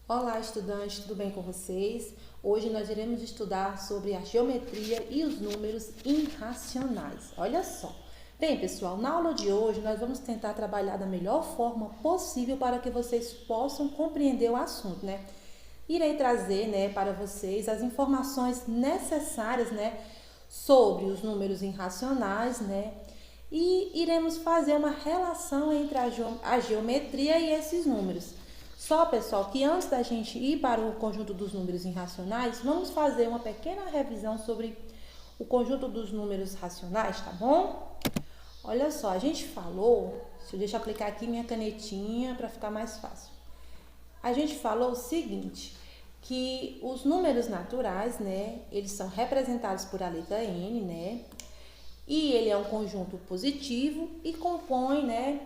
Olá, estudantes, tudo bem com vocês? Hoje nós iremos estudar sobre a geometria e os números irracionais. Olha só. Bem, pessoal, na aula de hoje nós vamos tentar trabalhar da melhor forma possível para que vocês possam compreender o assunto, né? Irei trazer, para vocês as informações necessárias, sobre os números irracionais, E iremos fazer uma relação entre a geometria e esses números. Só, pessoal, que antes da gente ir para o conjunto dos números irracionais, vamos fazer uma pequena revisão sobre o conjunto dos números racionais, tá bom? Olha só, a gente falou, deixa eu aplicar aqui minha canetinha para ficar mais fácil. A gente falou o seguinte, que os números naturais, eles são representados por a letra N, e ele é um conjunto positivo e compõe,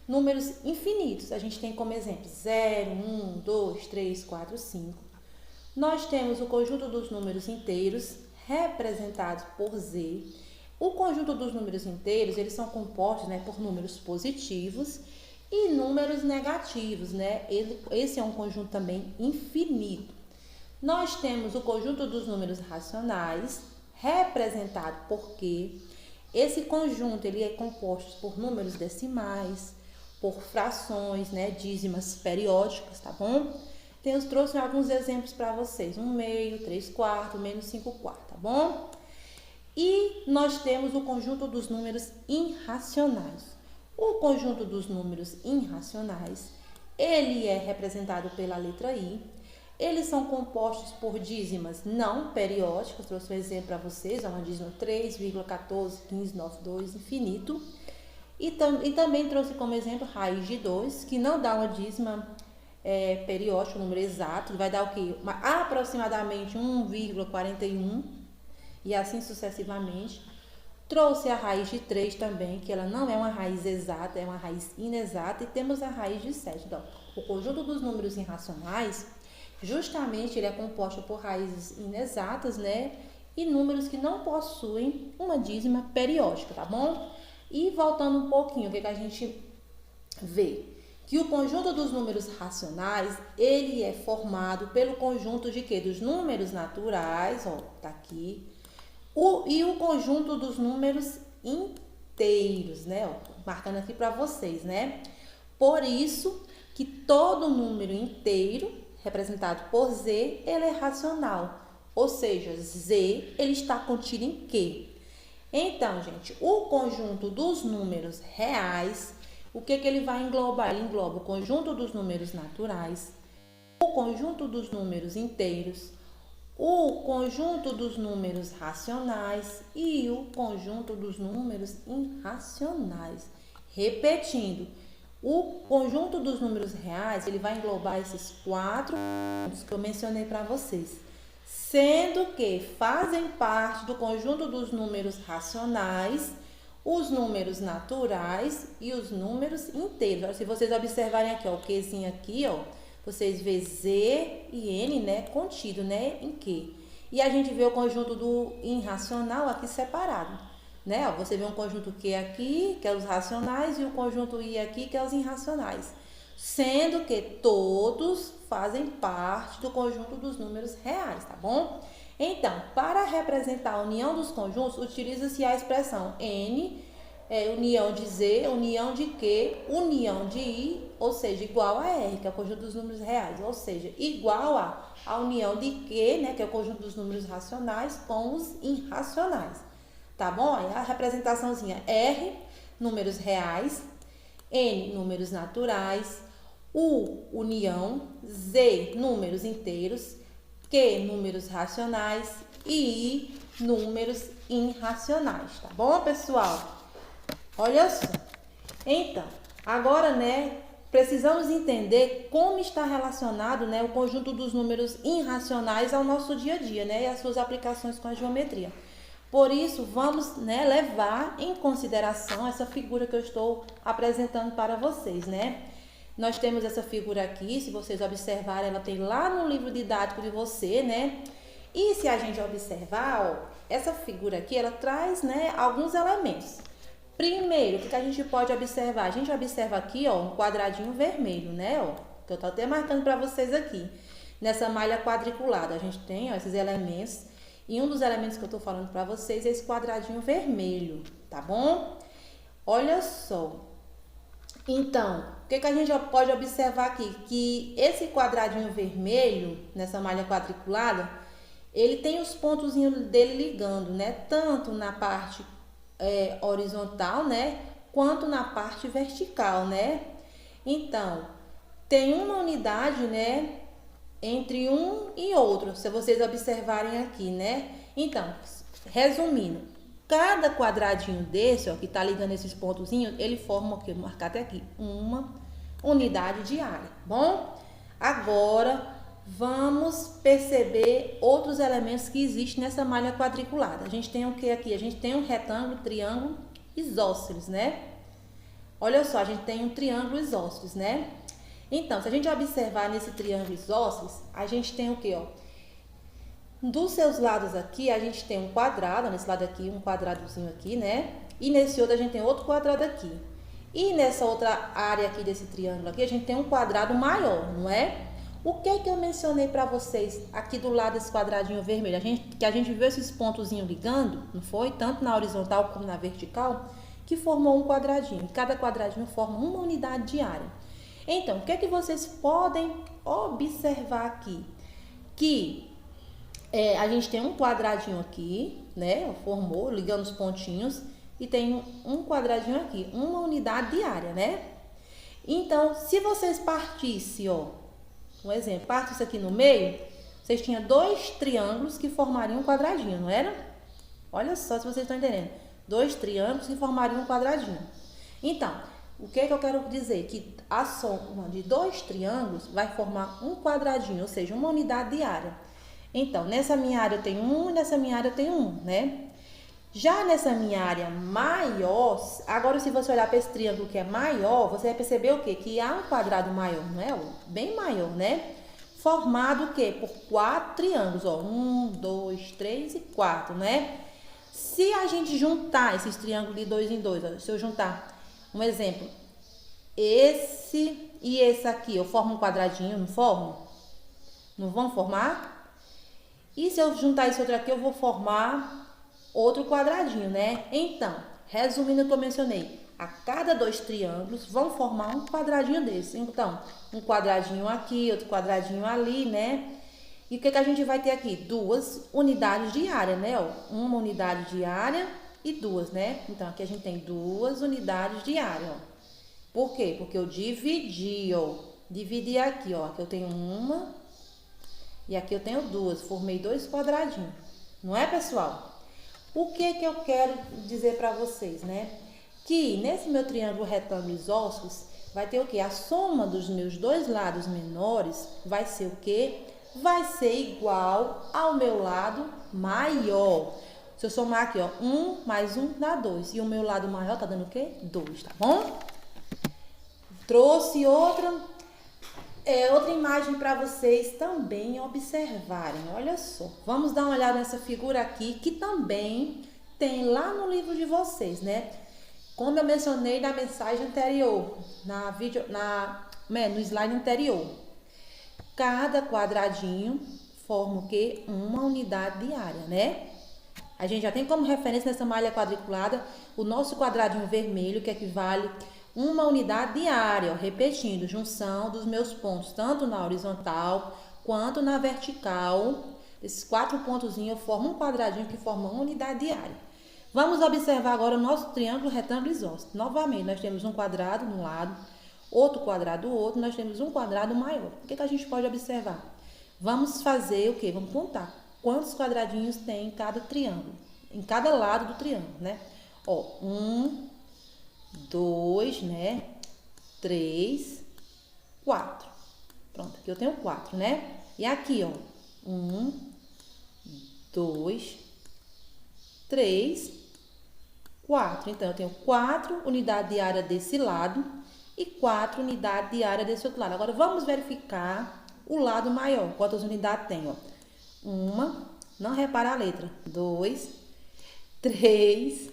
números infinitos. A gente tem como exemplo 0, 1, 2, 3, 4, 5. Nós temos o conjunto dos números inteiros, representados por Z. O conjunto dos números inteiros, eles são compostos, por números positivos e números negativos, Esse é um conjunto também infinito. Nós temos o conjunto dos números racionais, representado por Q. Esse conjunto ele é composto por números decimais, por frações, dízimas periódicas, tá bom? Eu trouxe alguns exemplos para vocês, 1/2, 3/4, -5/4, tá bom? E nós temos o conjunto dos números irracionais. O conjunto dos números irracionais, ele é representado pela letra I. Eles são compostos por dízimas não periódicas, trouxe um exemplo para vocês, é uma dízima 3,141592, infinito. E também trouxe como exemplo raiz de 2, que não dá uma dízima periódica, um número exato, vai dar o quê? Aproximadamente 1,41 e assim sucessivamente. Trouxe a raiz de 3 também, que ela não é uma raiz exata, é uma raiz inexata. E temos a raiz de 7. Então, o conjunto dos números irracionais, justamente ele é composto por raízes inexatas, e números que não possuem uma dízima periódica, tá bom? E voltando um pouquinho, o que a gente vê? Que o conjunto dos números racionais, ele é formado pelo conjunto de quê? Dos números naturais, tá aqui, e o conjunto dos números inteiros, marcando aqui para vocês, Por isso que todo número inteiro, representado por Z, ele é racional, ou seja, Z, ele está contido em Q. Então, gente, o conjunto dos números reais, o que ele vai englobar? Ele engloba o conjunto dos números naturais, o conjunto dos números inteiros, o conjunto dos números racionais e o conjunto dos números irracionais. Repetindo, o conjunto dos números reais, ele vai englobar esses 4 pontos que eu mencionei para vocês, sendo que fazem parte do conjunto dos números racionais, os números naturais e os números inteiros. Se vocês observarem aqui, o Qzinho aqui, vocês vê Z e N, contido, em Q. E a gente vê o conjunto do irracional aqui separado, Você vê um conjunto Q aqui, que é os racionais, e o conjunto I aqui, que é os irracionais. Sendo que todos fazem parte do conjunto dos números reais, tá bom? Então, para representar a união dos conjuntos, utiliza-se a expressão N, união de Z, união de Q, união de I, ou seja, igual a R, que é o conjunto dos números reais, ou seja, igual a união de Q, que é o conjunto dos números racionais, com os irracionais, tá bom? Aí a representaçãozinha R, números reais, N, números naturais, U, união, Z, números inteiros, Q, números racionais e I, números irracionais, tá bom, pessoal? Olha só. Então, agora, precisamos entender como está relacionado, o conjunto dos números irracionais ao nosso dia a dia, e as suas aplicações com a geometria. Por isso, vamos, levar em consideração essa figura que eu estou apresentando para vocês, Nós temos essa figura aqui, se vocês observarem, ela tem lá no livro didático de você, E se a gente observar, essa figura aqui, ela traz, alguns elementos. Primeiro, o que a gente pode observar? A gente observa aqui, um quadradinho vermelho, que eu estou até marcando para vocês aqui. Nessa malha quadriculada, a gente tem, ó, esses elementos. E um dos elementos que eu tô falando para vocês é esse quadradinho vermelho, tá bom? Olha só. Então, o que a gente já pode observar aqui? Que esse quadradinho vermelho, nessa malha quadriculada, ele tem os pontozinhos dele ligando, né? Tanto na parte horizontal, né? Quanto na parte vertical, né? Então, tem uma unidade, né? Entre um e outro, se vocês observarem aqui, né? Então, resumindo, cada quadradinho desse, ó, que tá ligando esses pontozinhos, ele forma o que? Vou marcar até aqui, uma unidade de área, bom? Agora, vamos perceber outros elementos que existem nessa malha quadriculada. A gente tem o que aqui? A gente tem um retângulo, triângulo, isósceles, né? Olha só, a gente tem um triângulo isósceles, né? Então, se a gente observar nesse triângulo isósceles, a gente tem o que, ó? Dos seus lados aqui, a gente tem um quadrado, nesse lado aqui, um quadradozinho aqui, né? E nesse outro a gente tem outro quadrado aqui. E nessa outra área aqui desse triângulo aqui, a gente tem um quadrado maior, não é? O que eu mencionei para vocês aqui do lado desse quadradinho vermelho? Que a gente viu esses pontozinhos ligando, não foi? Tanto na horizontal como na vertical, que formou um quadradinho. E cada quadradinho forma uma unidade de área. Então, o que vocês podem observar aqui? Que a gente tem um quadradinho aqui, né? Formou, ligando os pontinhos. E tem um quadradinho aqui, uma unidade de área, né? Então, se vocês partissem, ó, um exemplo, parte isso aqui no meio, vocês tinham dois triângulos que formariam um quadradinho, não era? Olha só se vocês estão entendendo. Dois triângulos que formariam um quadradinho. Então, o que eu quero dizer? Que a soma de dois triângulos vai formar um quadradinho, ou seja, uma unidade de área. Então, nessa minha área eu tenho um e nessa minha área eu tenho um, né? Já nessa minha área maior, agora se você olhar para esse triângulo que é maior, você vai perceber o quê? Que há um quadrado maior, não é? Bem maior, né? Formado o quê? Por quatro triângulos, ó. 1, 2, 3 e 4, né? Se a gente juntar esses triângulos de 2 em 2, ó, se eu juntar um exemplo, esse e esse aqui, eu formo um quadradinho, não formo? Não vão formar? E se eu juntar esse outro aqui, eu vou formar outro quadradinho, né? Então, resumindo o que eu mencionei, a cada dois triângulos vão formar um quadradinho desse. Então, um quadradinho aqui, outro quadradinho ali, né? E o que a gente vai ter aqui? Duas unidades de área, né? Ó, uma unidade de área e duas, né? Então, aqui a gente tem duas unidades de área, ó. Por quê? Porque eu dividi, ó. Dividi aqui, ó. Aqui eu tenho uma e aqui eu tenho duas. Formei dois quadradinhos. Não é, pessoal? O que eu quero dizer para vocês, né? Que nesse meu triângulo retângulo isósceles vai ter o quê? A soma dos meus dois lados menores vai ser o quê? Vai ser igual ao meu lado maior. Se eu somar aqui, ó, 1 mais 1 dá 2. E o meu lado maior tá dando o quê? 2, tá bom? Trouxe outra imagem para vocês também observarem. Olha só. Vamos dar uma olhada nessa figura aqui, que também tem lá no livro de vocês, né? Como eu mencionei na mensagem anterior, no slide anterior. Cada quadradinho forma o quê? Uma unidade de área, né? A gente já tem como referência nessa malha quadriculada o nosso quadradinho vermelho, que equivale uma unidade de área, ó, repetindo, junção dos meus pontos, tanto na horizontal quanto na vertical. Esses quatro pontozinhos formam um quadradinho que forma uma unidade de área. Vamos observar agora o nosso triângulo retângulo isósceles. Novamente, nós temos um quadrado de um lado, outro quadrado do outro, nós temos um quadrado maior. O que a gente pode observar? Vamos fazer o quê? Vamos contar quantos quadradinhos tem em cada triângulo, em cada lado do triângulo, né? Ó, 1, 2, né? 3, 4. Pronto, aqui eu tenho 4, né? E aqui, ó, 1, 2, 3, 4. Então, eu tenho 4 unidades de área desse lado e 4 unidades de área desse outro lado. Agora, vamos verificar o lado maior. Quantas unidades tem, ó? 1, não repara a letra. 2, 3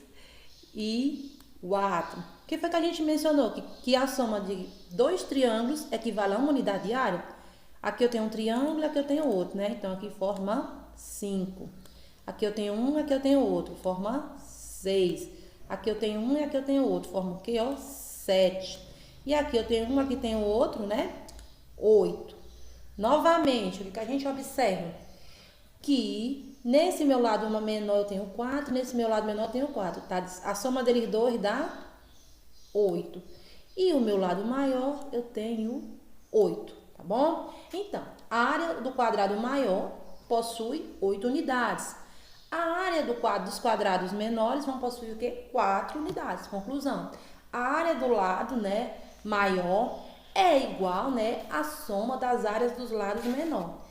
e 4. O que foi que a gente mencionou? Que a soma de dois triângulos equivale a uma unidade de área. Aqui eu tenho um triângulo, aqui eu tenho outro, né? Então, aqui forma 5. Aqui eu tenho um, aqui eu tenho outro, forma 6. Aqui eu tenho um e aqui eu tenho outro, forma o quê, ó? 7. E aqui eu tenho um, aqui tenho outro, né? 8. Novamente, o que a gente observa? Que nesse meu lado menor eu tenho 4, nesse meu lado menor eu tenho 4, tá? A soma deles dois dá 8. E o meu lado maior eu tenho 8, tá bom? Então, a área do quadrado maior possui 8 unidades. A área dos quadrados menores vão possuir o quê? 4 unidades. Conclusão. A área do lado, né, maior é igual, né, à soma das áreas dos lados menor.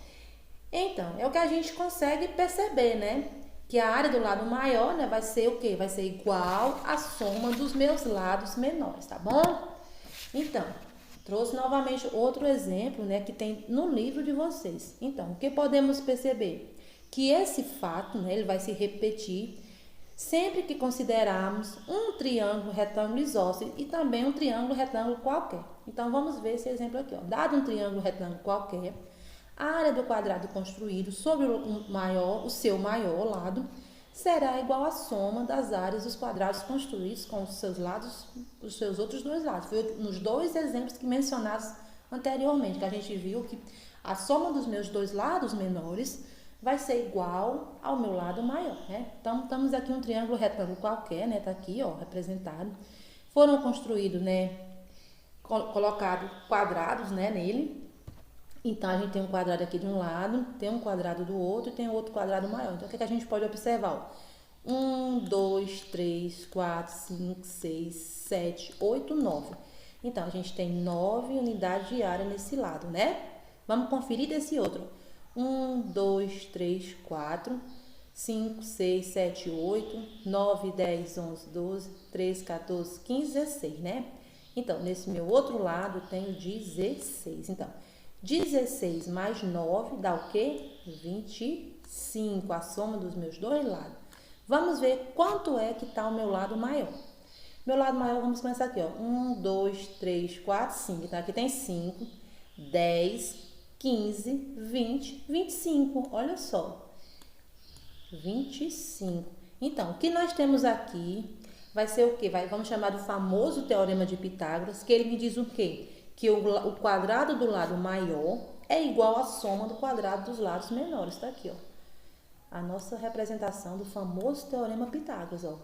Então, é o que a gente consegue perceber, né? Que a área do lado maior, né, vai ser o quê? Vai ser igual à soma dos meus lados menores, tá bom? Então, trouxe novamente outro exemplo, né, que tem no livro de vocês. Então, o que podemos perceber? Que esse fato, né, ele vai se repetir sempre que considerarmos um triângulo retângulo isósceles e também um triângulo retângulo qualquer. Então, vamos ver esse exemplo aqui, ó. Dado um triângulo retângulo qualquer, a área do quadrado construído sobre o seu maior lado será igual à soma das áreas dos quadrados construídos com os seus lados, os seus outros dois lados. Foi nos dois exemplos que mencionados anteriormente, que a gente viu que a soma dos meus dois lados menores vai ser igual ao meu lado maior, né? Então, estamos aqui um triângulo retângulo qualquer, né? Tá aqui, ó, representado. Foram construídos, né? Colocado quadrados, né, nele. Então, a gente tem um quadrado aqui de um lado, tem um quadrado do outro e tem outro quadrado maior. Então, o que a gente pode observar? 1, 2, 3, 4, 5, 6, 7, 8, 9. Então, a gente tem 9 unidades de área nesse lado, né? Vamos conferir desse outro. 1, 2, 3, 4, 5, 6, 7, 8, 9, 10, 11, 12, 13, 14, 15, 16, né? Então, nesse meu outro lado, eu tenho 16. Então, 16 mais 9 dá o quê? 25, a soma dos meus dois lados. Vamos ver quanto é que está o meu lado maior. Meu lado maior, vamos começar aqui, ó. 1, 2, 3, 4, 5. Então, aqui tem 5, 10, 15, 20, 25. Olha só. 25. Então, o que nós temos aqui vai ser o quê? Vamos chamar do famoso teorema de Pitágoras, que ele me diz o quê? Que o quadrado do lado maior é igual à soma do quadrado dos lados menores. Tá aqui, ó. A nossa representação do famoso teorema Pitágoras, ó.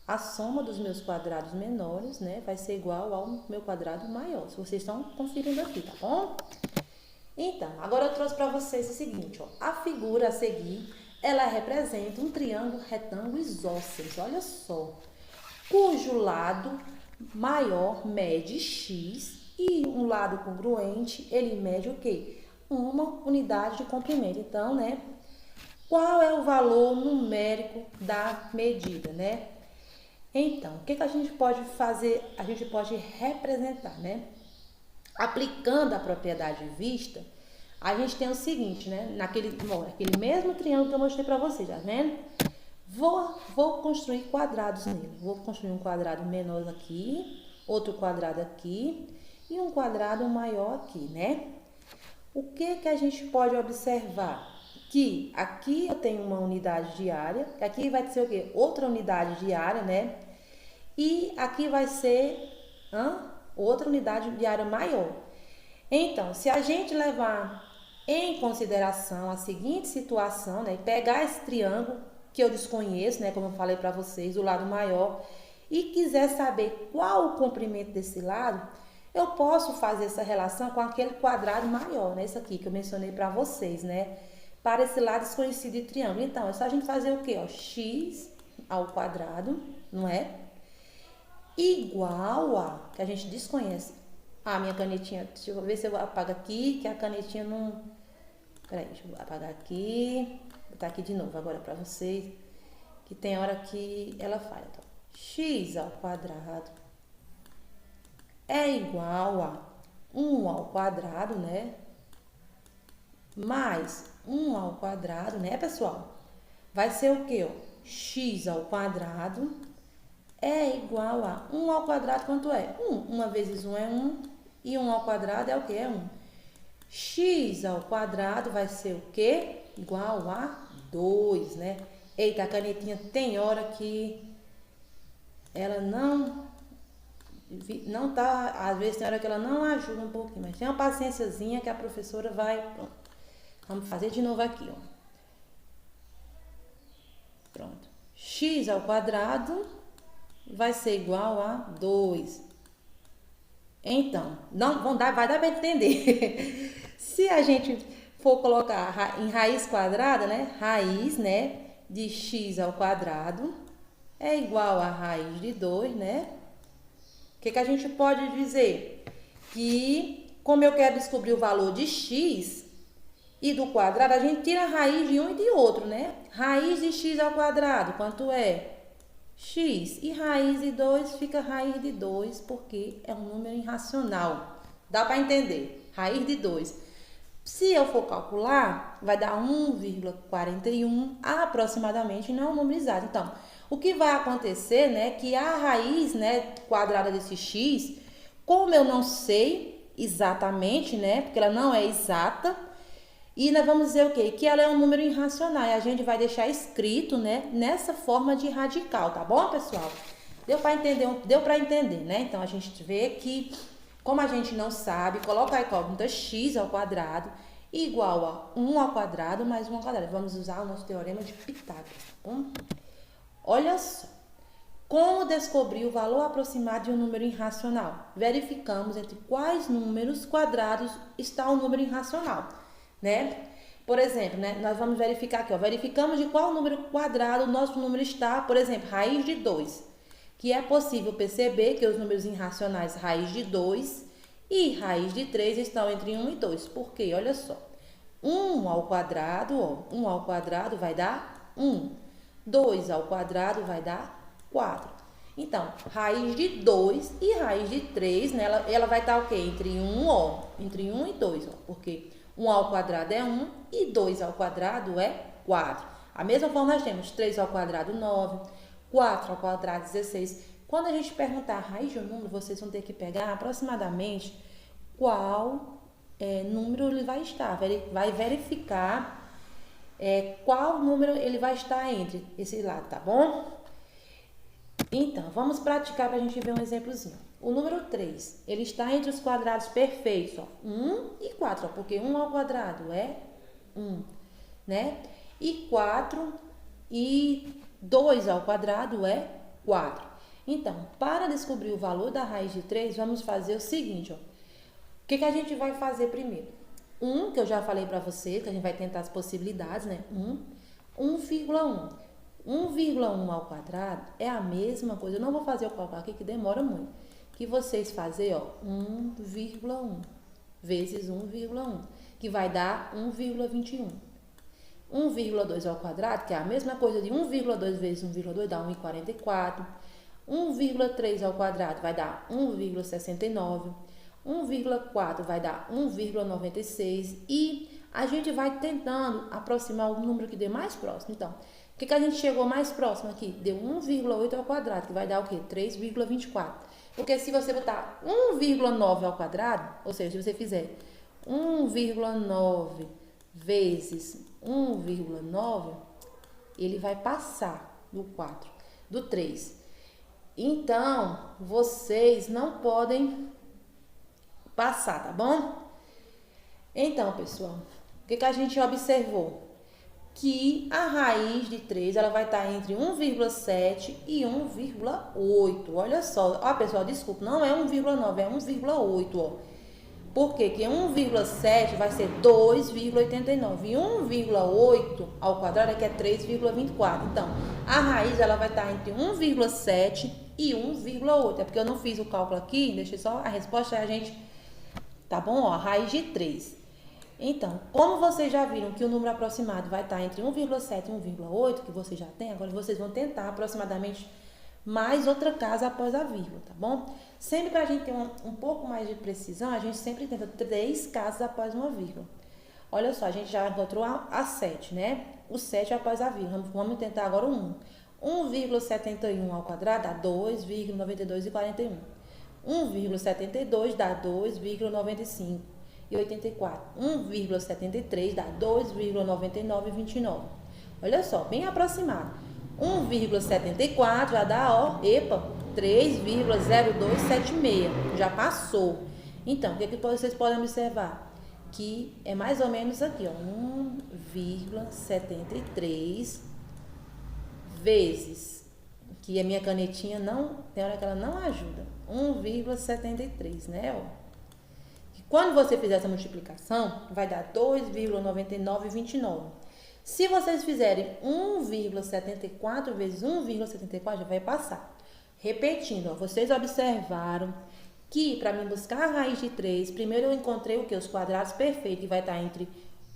A soma dos meus quadrados menores, né, vai ser igual ao meu quadrado maior. Se vocês estão conferindo aqui, tá bom? Então, agora eu trouxe para vocês o seguinte, ó. A figura a seguir, ela representa um triângulo retângulo isósceles, olha só, cujo lado maior mede x e um lado congruente, ele mede o quê? Uma unidade de comprimento. Então, né, qual é o valor numérico da medida, né? Então, o que a gente pode fazer? A gente pode representar, né? Aplicando a propriedade vista, a gente tem o seguinte, né? Naquele mesmo triângulo que eu mostrei para vocês, tá vendo? Vou construir quadrados nele. Vou construir um quadrado menor aqui, outro quadrado aqui e um quadrado maior aqui, né? O que a gente pode observar? Que aqui eu tenho uma unidade de área, aqui vai ser o quê? Outra unidade de área, né? E aqui vai ser outra unidade de área maior. Então, se a gente levar em consideração a seguinte situação, né? Pegar esse triângulo que eu desconheço, né? Como eu falei para vocês, o lado maior, e quiser saber qual o comprimento desse lado, eu posso fazer essa relação com aquele quadrado maior, né? Esse aqui que eu mencionei para vocês, né? Para esse lado desconhecido de triângulo. Então, é só a gente fazer o quê? Ó, x ao quadrado, não é? Igual a, que a gente desconhece. Minha canetinha, deixa eu ver se eu apago aqui, que a canetinha não... Peraí, deixa eu apagar aqui. Vou botar aqui de novo agora para vocês, que tem hora que ela falha. Então, x ao quadrado é igual a 1 ao quadrado, né? Mais 1 ao quadrado, né, pessoal? Vai ser o quê? Ó? X ao quadrado é igual a 1 ao quadrado, quanto é? 1. 1 vezes 1 é 1. E 1 ao quadrado é o quê? É 1. X ao quadrado vai ser o quê? Igual a 2, né? Eita, a canetinha tem hora que ela não tá, às vezes tem hora que ela não ajuda um pouquinho, mas tem uma paciênciazinha que a professora vai, pronto. Vamos fazer de novo aqui, ó. Pronto. X ao quadrado vai ser igual a 2. Então, vai dar para entender. Se a gente for colocar em raiz quadrada, né? Raiz, né, de x ao quadrado é igual a raiz de 2, né? O que a gente pode dizer? Que, como eu quero descobrir o valor de x e do quadrado, a gente tira a raiz de um e de outro, né? Raiz de x ao quadrado, quanto é? X. E raiz de 2 fica raiz de 2, porque é um número irracional. Dá para entender? Raiz de 2. Se eu for calcular, vai dar 1,41 aproximadamente, não é um número exato. Então, o que vai acontecer, né, que a raiz, né, quadrada desse x, como eu não sei exatamente, né, porque ela não é exata, e nós vamos dizer o quê? Que ela é um número irracional, e a gente vai deixar escrito, né, nessa forma de radical, tá bom, pessoal? Deu para entender, né? Então, a gente vê que, como a gente não sabe, coloca a incógnita x ao quadrado igual a 1 ao quadrado mais 1 ao quadrado. Vamos usar o nosso teorema de Pitágoras, tá bom? Olha só. Como descobrir o valor aproximado de um número irracional? Verificamos entre quais números quadrados está o número irracional, né? Por exemplo, né, nós vamos verificar aqui, ó, verificamos de qual número quadrado o nosso número está, por exemplo, raiz de 2, que é possível perceber que os números irracionais raiz de 2 e raiz de 3 estão entre 1 e 2, porque, olha só, 1 ao quadrado, ó, 1 ao quadrado vai dar 1, 2 ao quadrado vai dar 4. Então, raiz de 2 e raiz de 3, né, ela vai estar o quê? Entre 1, ó, entre 1 e 2, ó, porque 1 ao quadrado é 1 e 2 ao quadrado é 4. A mesma forma nós temos 3 ao quadrado 9, 4 ao quadrado 16. Quando a gente perguntar a raiz de um número, vocês vão ter que pegar aproximadamente qual número ele vai estar. Vai verificar qual número ele vai estar entre esse lado, tá bom? Então, vamos praticar para a gente ver um exemplozinho. O número 3, ele está entre os quadrados perfeitos, ó, 1 e 4, ó, porque 1 ao quadrado é 1, né? E 4 e 2 ao quadrado é 4. Então, para descobrir o valor da raiz de 3, vamos fazer o seguinte, ó. O que a gente vai fazer primeiro? 1, que eu já falei para você, que a gente vai tentar as possibilidades, né? 1,1. 1,1 ao quadrado é a mesma coisa. Eu não vou fazer o cálculo aqui, que demora muito. Que vocês fazem, ó, 1,1 vezes 1,1, que vai dar 1,21. 1,2 ao quadrado, que é a mesma coisa de 1,2 vezes 1,2, dá 1,44. 1,3 ao quadrado vai dar 1,69. 1,4 vai dar 1,96. E a gente vai tentando aproximar o número que dê mais próximo. Então, o que a gente chegou mais próximo aqui? Deu 1,8 ao quadrado, que vai dar o quê? 3,24. Porque se você botar 1,9 ao quadrado, ou seja, se você fizer 1,9 vezes 1,9, ele vai passar do 4, do 3. Então, vocês não podem passar, tá bom? Então, pessoal, o que a gente observou? Que a raiz de 3 ela vai estar entre 1,7 e 1,8. Olha só. Ó, pessoal, desculpa, não é 1,9, é 1,8, ó. Por quê? Porque 1,7 vai ser 2,89 e 1,8 ao quadrado é que é 3,24. Então, a raiz ela vai estar entre 1,7 e 1,8. É porque eu não fiz o cálculo aqui, deixei só a resposta a gente, tá bom? Ó, raiz de 3. Então, como vocês já viram que o número aproximado vai estar entre 1,7 e 1,8, que vocês já têm, agora vocês vão tentar aproximadamente mais outra casa após a vírgula, tá bom? Sempre para a gente ter um pouco mais de precisão, a gente sempre tenta 3 casas após uma vírgula. Olha só, a gente já encontrou a 7, né? O 7 após a vírgula. Vamos tentar agora o 1. 1,71 ao quadrado dá 2,92 e 41. 1,72 dá 2,95. e 84. 1,73 dá 2,9929. Olha só, bem aproximado. 1,74 já dá, ó, 3,0276. Já passou. Então, o que vocês podem observar? Que é mais ou menos aqui, ó, 1,73 vezes, que a minha canetinha não, tem hora que ela não ajuda, 1,73, né, ó. E quando você fizer essa multiplicação, vai dar 2,9929. Se vocês fizerem 1,74 vezes 1,74, já vai passar. Repetindo, ó, vocês observaram que para mim buscar a raiz de 3, primeiro eu encontrei o que? Os quadrados perfeitos, que vai estar entre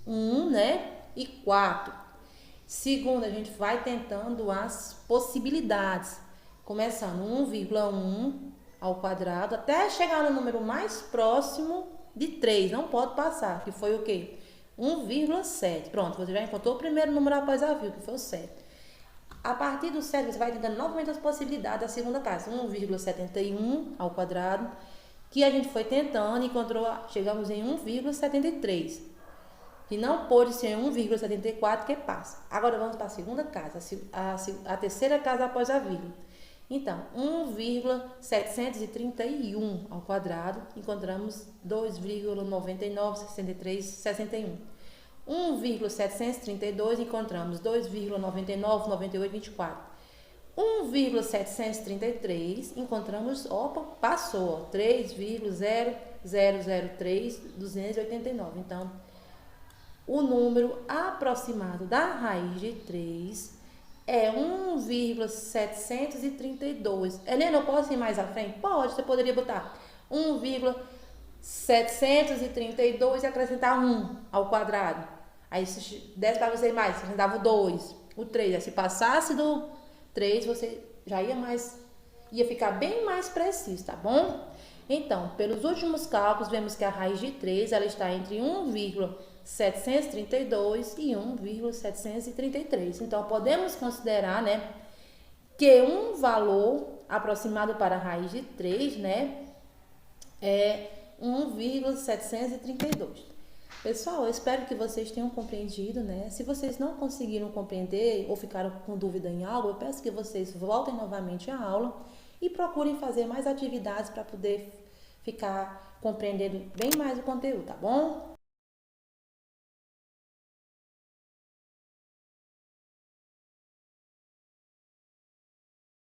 1, né, e 4. Segundo, a gente vai tentando as possibilidades, começando 1,1 ao quadrado, até chegar no número mais próximo de 3, não pode passar, que foi o quê? 1,7. Pronto, você já encontrou o primeiro número após a vírgula, que foi o 7. A partir do 7, você vai tentando novamente as possibilidades da segunda casa. 1,71 ao quadrado, que a gente foi tentando e encontrou, chegamos em 1,73. Que não pôde ser 1,74 que passa. Agora vamos para a segunda casa, a terceira casa após a vírgula. Então, 1,731 ao quadrado, encontramos 2,996361. 1,732, encontramos 2,999824. 1,733, encontramos, opa, passou, 3,003289. Então, o número aproximado da raiz de 3 é 1,732. Helena, eu posso ir mais à frente? Pode, você poderia botar 1,732 e acrescentar 1 ao quadrado. Aí, se desse para você mais, você dava o 2, o 3. Aí, se passasse do 3, você já ia ficar bem mais preciso, tá bom? Então, pelos últimos cálculos, vemos que a raiz de 3, ela está entre 1,732 e 1,733. Então, podemos considerar, né, que um valor aproximado para a raiz de 3, né, é 1,732. Pessoal, eu espero que vocês tenham compreendido, né? Se vocês não conseguiram compreender ou ficaram com dúvida em algo, eu peço que vocês voltem novamente à aula e procurem fazer mais atividades para poder ficar compreendendo bem mais o conteúdo, tá bom?